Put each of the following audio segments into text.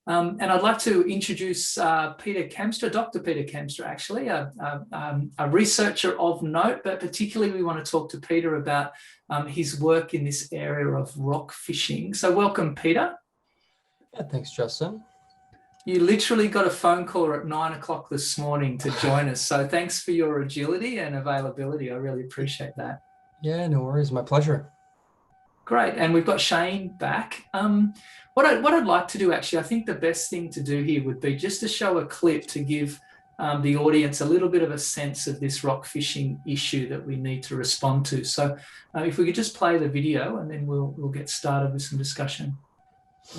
And I'd like to introduce Peter Kamstra, Dr. Peter Kamstra, actually, a researcher of note, but particularly we want to talk to Peter about his work in this area of rock fishing. So welcome, Peter. Yeah, thanks, Justin. You literally got a phone call at 9 o'clock this morning to join us. So thanks for your agility and availability. I really appreciate that. Yeah, no worries. My pleasure. Great. And we've got Shane back. What I'd like to do, actually, I think the best thing to do here would be just to show a clip to give the audience a little bit of a sense of this rock fishing issue that we need to respond to. So if we could just play the video and then we'll get started with some discussion.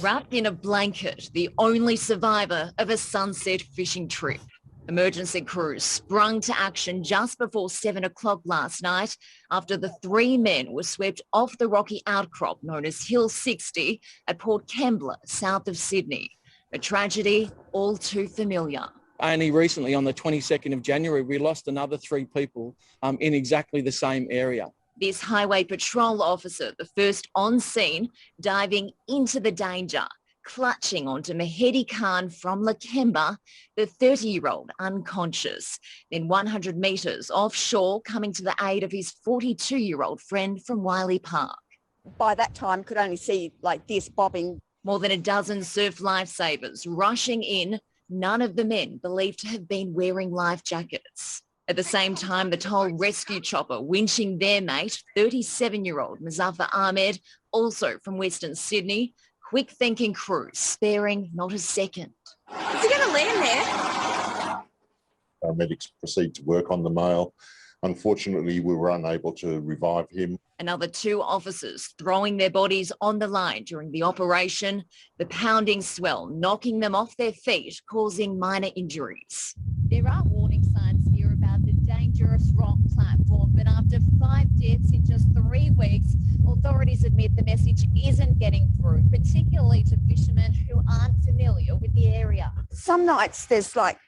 Wrapped in a blanket, the only survivor of a sunset fishing trip. Emergency crews sprung to action just before 7 o'clock last night after the 3 men were swept off the rocky outcrop known as Hill 60 at Port Kembla, south of Sydney. A tragedy all too familiar. Only recently, on the 22nd of January, we lost another 3 people in exactly the same area. This highway patrol officer, the first on scene, diving into the danger, clutching onto Mehedi Khan from Lakemba, the 30-year-old unconscious. Then 100 metres offshore, coming to the aid of his 42-year-old friend from Wiley Park. By that time, could only see like this bobbing. More than a dozen surf lifesavers rushing in, none of the men believed to have been wearing life jackets. At the same time, the toll rescue chopper winching their mate, 37-year-old Muzaffar Ahmed, also from Western Sydney. Quick thinking crew, sparing not a second. Is he going to land there? Our medics proceed to work on the male. Unfortunately, we were unable to revive him. Another 2 officers throwing their bodies on the line during the operation. The pounding swell knocking them off their feet, causing minor injuries. There are warning signs here about the dangerous rock platform, but after 5 deaths in just 3 weeks, authorities admit the message isn't getting through, particularly to fishermen who aren't familiar with the area. Some nights there's like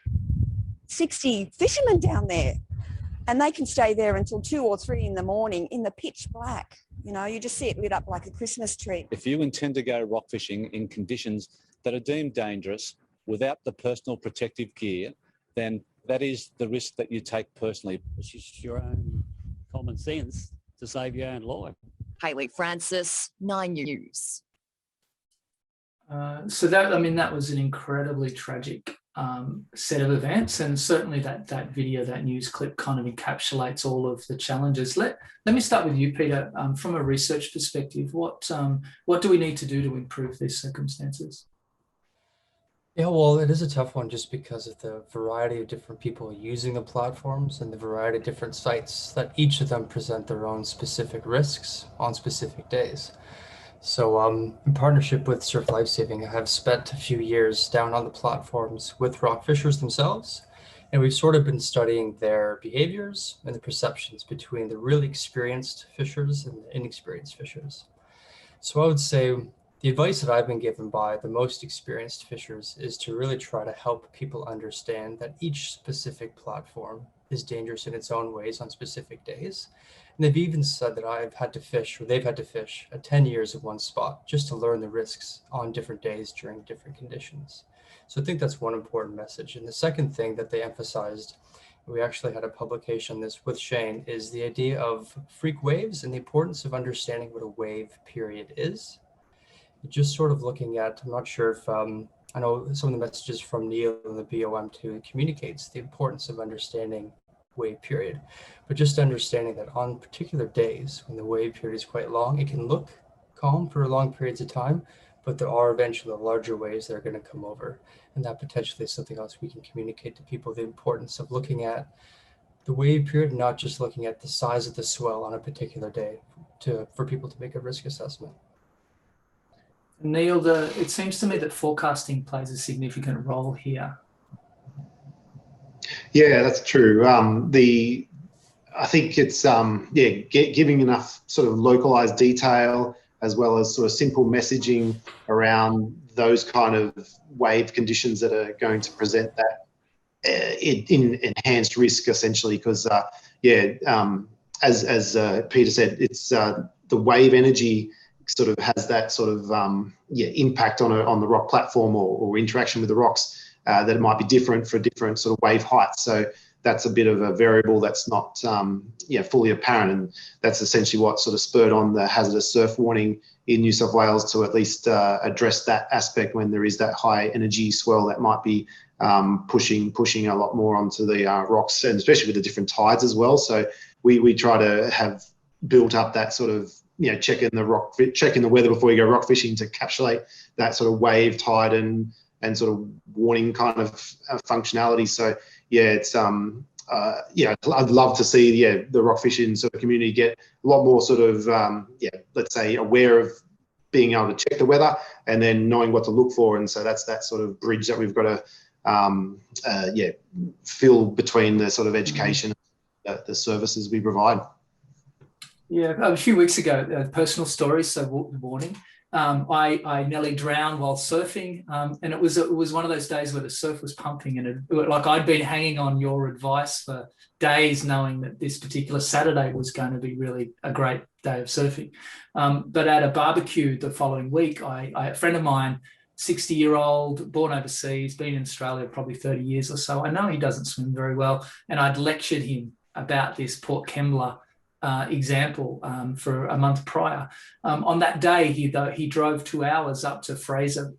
60 fishermen down there and they can stay there until 2 or 3 in the morning in the pitch black. You know, you just see it lit up like a Christmas tree. If you intend to go rock fishing in conditions that are deemed dangerous without the personal protective gear, then that is the risk that you take personally. It's just your own common sense to save your own life. Hayley Francis, 9 News. So that was an incredibly tragic set of events, and certainly that video, that news clip, kind of encapsulates all of the challenges. Let me start with you, Peter. From a research perspective, what do we need to do to improve these circumstances? Yeah, well, it is a tough one just because of the variety of different people using the platforms and the variety of different sites that each of them present their own specific risks on specific days. So in partnership with Surf Lifesaving, I have spent a few years down on the platforms with rock fishers themselves, and we've sort of been studying their behaviors and the perceptions between the really experienced fishers and the inexperienced fishers. So I would say the advice that I've been given by the most experienced fishers is to really try to help people understand that each specific platform is dangerous in its own ways on specific days. And they've even said that they've had to fish 10 years at one spot just to learn the risks on different days during different conditions. So I think that's one important message. And the second thing that they emphasized, we actually had a publication on this with Shane, is the idea of freak waves and the importance of understanding what a wave period is. Just sort of looking at, I'm not sure if, I know some of the messages from Neal and the BOM2 communicates the importance of understanding wave period, but just understanding that on particular days when the wave period is quite long, it can look calm for long periods of time, but there are eventually larger waves that are going to come over. And that potentially is something else we can communicate to people, the importance of looking at the wave period, not just looking at the size of the swell on a particular day for people to make a risk assessment. Neal, it seems to me that forecasting plays a significant role here. Yeah, that's true. I think it's giving enough sort of localized detail as well as sort of simple messaging around those kind of wave conditions that are going to present that in enhanced risk, essentially, because as Peter said, it's the wave energy sort of has that sort of impact on the rock platform or interaction with the rocks, that it might be different for different sort of wave heights. So that's a bit of a variable that's not fully apparent, and that's essentially what sort of spurred on the hazardous surf warning in New South Wales to at least address that aspect when there is that high energy swell that might be pushing a lot more onto the rocks, and especially with the different tides as well. So we try to have built up that sort of checking the weather before you go rock fishing to encapsulate that sort of wave, tide, and sort of warning kind of functionality. So it's I'd love to see the rock fishing sort of community get a lot more sort of let's say aware of being able to check the weather and then knowing what to look for. And so that's that sort of bridge that we've got to fill between the sort of education and the services we provide. Yeah, a few weeks ago, personal stories, so warning. I nearly drowned while surfing, and it was one of those days where the surf was pumping, and like I'd been hanging on your advice for days, knowing that this particular Saturday was going to be really a great day of surfing. But at a barbecue the following week, a friend of mine, 60-year-old, born overseas, been in Australia probably 30 years or so. I know he doesn't swim very well, and I'd lectured him about this Port Kembla example for a month prior. On that day, he drove 2 hours up to Fraser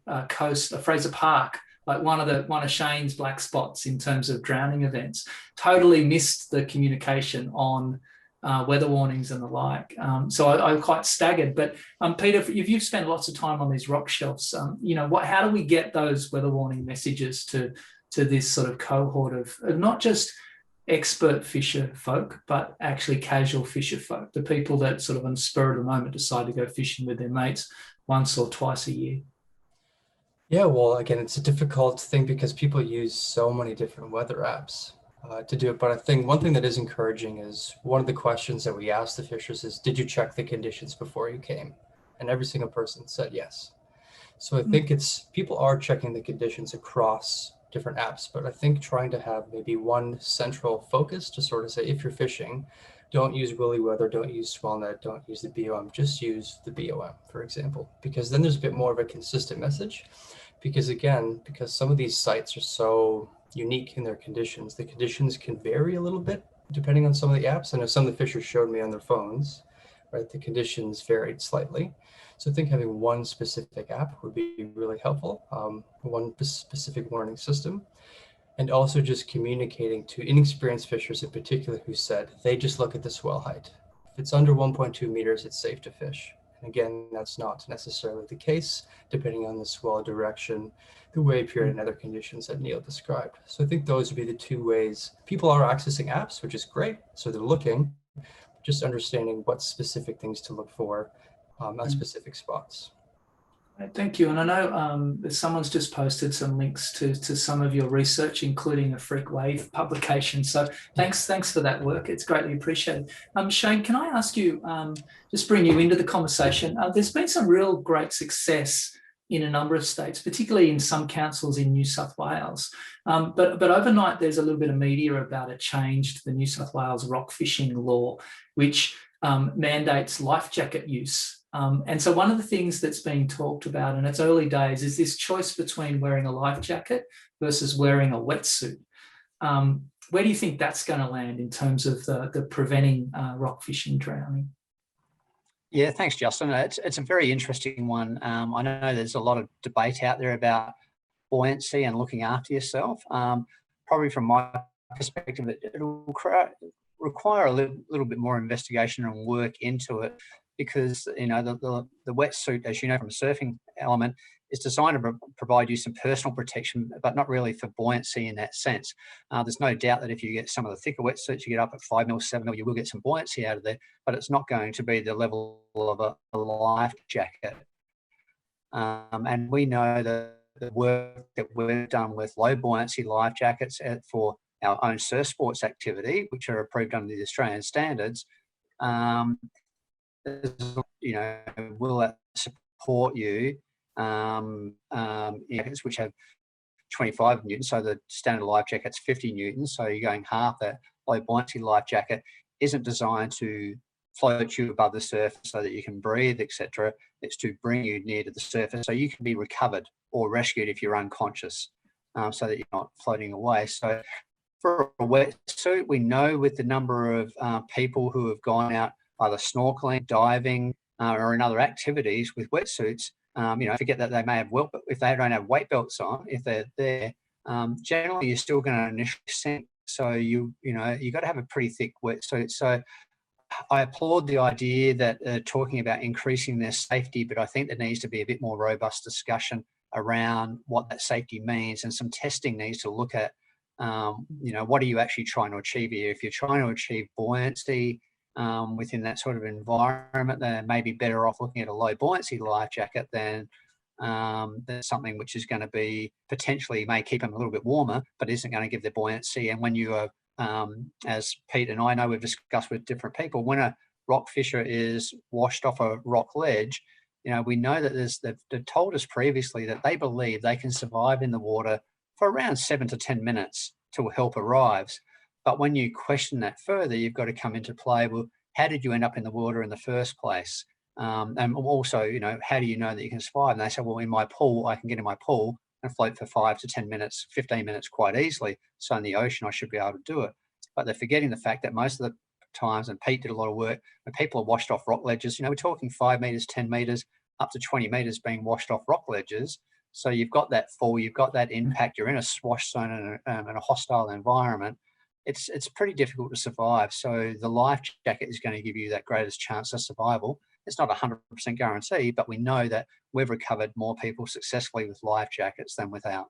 Park, like one of Shane's black spots in terms of drowning events. Totally missed the communication on weather warnings and the like. So I'm quite staggered. But Peter, if you've spent lots of time on these rock shelves, how do we get those weather warning messages to this sort of cohort of not just expert fisher folk, but actually casual fisher folk, the people that sort of on the spur of the moment decide to go fishing with their mates once or twice a year? Yeah, well, again, it's a difficult thing because people use so many different weather apps to do it. But I think one thing that is encouraging is one of the questions that we asked the fishers is, did you check the conditions before you came? And every single person said yes. So I think people are checking the conditions across different apps, but I think trying to have maybe one central focus to sort of say, if you're fishing, don't use Willy Weather, don't use SwellNet, don't use the BOM, just use the BOM, for example, because then there's a bit more of a consistent message. Because some of these sites are so unique in their conditions, the conditions can vary a little bit depending on some of the apps. I know some of the fishers showed me on their phones, right? The conditions varied slightly. So I think having one specific app would be really helpful, one specific warning system, and also just communicating to inexperienced fishers in particular who said they just look at the swell height. If it's under 1.2 meters, it's safe to fish. And again, that's not necessarily the case, depending on the swell direction, the wave period, and other conditions that Neal described. So I think those would be the two ways. People are accessing apps, which is great. So they're looking, just understanding what specific things to look for at specific spots. Thank you. And I know someone's just posted some links to some of your research, including a freak wave publication. So thanks for that work. It's greatly appreciated. Shane, can I ask you, just bring you into the conversation? There's been some real great success in a number of states, particularly in some councils in New South Wales. But overnight, there's a little bit of media about it changed the New South Wales rock fishing law, which mandates life jacket use. And so one of the things that's being talked about, and it's early days, is this choice between wearing a life jacket versus wearing a wetsuit. Where do you think that's going to land in terms of the preventing rock fishing drowning? Yeah, thanks, Justin. It's a very interesting one. I know there's a lot of debate out there about buoyancy and looking after yourself. Probably from my perspective, it'll require a little bit more investigation and work into it, because the wetsuit, as you know from a surfing element, is designed to provide you some personal protection, but not really for buoyancy in that sense. There's no doubt that if you get some of the thicker wetsuits, you get up at 5 mil, 7 mil, you will get some buoyancy out of there, but it's not going to be the level of a life jacket. And we know that the work that we've done with low buoyancy life jackets for our own surf sports activity, which are approved under the Australian standards, will that support you? Which have 25 newtons, so the standard life jacket's 50 newtons, so you're going half that. Low buoyancy life jacket isn't designed to float you above the surface so that you can breathe, etc. It's to bring you near to the surface so you can be recovered or rescued if you're unconscious, so that you're not floating away. So for a wetsuit, we know with the number of people who have gone out either snorkeling, diving, or in other activities with wetsuits, forget that they may have if they don't have weight belts on, if they're there, generally you're still going to initially sink. So you got to have a pretty thick wetsuit. So I applaud the idea that talking about increasing their safety, but I think there needs to be a bit more robust discussion around what that safety means, and some testing needs to look at, what are you actually trying to achieve here? If you're trying to achieve buoyancy within that sort of environment, then maybe better off looking at a low buoyancy life jacket than something which is going to be potentially may keep them a little bit warmer, but isn't going to give the buoyancy. And when you are, as Pete and I know we've discussed with different people, when a rock fisher is washed off a rock ledge, we know that they've told us previously that they believe they can survive in the water for around 7 to 10 minutes till help arrives. But when you question that further, you've got to come into play, well, how did you end up in the water in the first place? And also, how do you know that you can survive? And they say, well, in my pool, I can get in my pool and float for 5 to 10 minutes, 15 minutes quite easily. So in the ocean, I should be able to do it. But they're forgetting the fact that most of the times, and Pete did a lot of work, when people are washed off rock ledges, we're talking 5 meters, 10 meters, up to 20 meters being washed off rock ledges. So you've got that fall, you've got that impact, you're in a swash zone and in a hostile environment. It's pretty difficult to survive. So the life jacket is going to give you that greatest chance of survival. It's not 100% guarantee, but we know that we've recovered more people successfully with life jackets than without.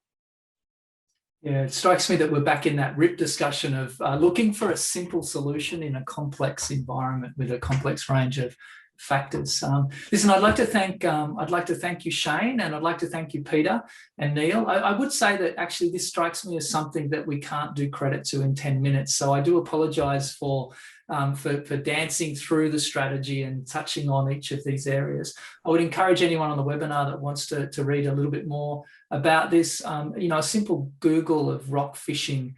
Yeah, it strikes me that we're back in that RIP discussion of looking for a simple solution in a complex environment with a complex range of factors. Listen, I'd like to thank you, Shane, and I'd like to thank you, Peter and Neal. I would say that actually this strikes me as something that we can't do credit to in 10 minutes. So I do apologise for dancing through the strategy and touching on each of these areas. I would encourage anyone on the webinar that wants to read a little bit more about this. A simple Google of rock fishing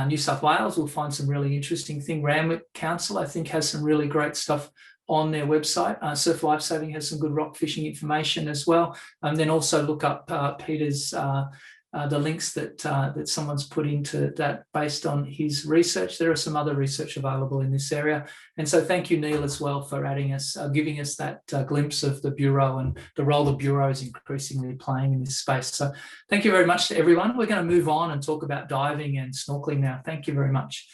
New South Wales will find some really interesting thing. Randwick Council, I think, has some really great stuff on their website. Surf Lifesaving has some good rock fishing information as well. And then also look up Peter's the links that someone's put into that based on his research. There are some other research available in this area. And so thank you, Neal, as well, for giving us that glimpse of the Bureau and the role the Bureau is increasingly playing in this space. So thank you very much to everyone. We're going to move on and talk about diving and snorkeling now. Thank you very much.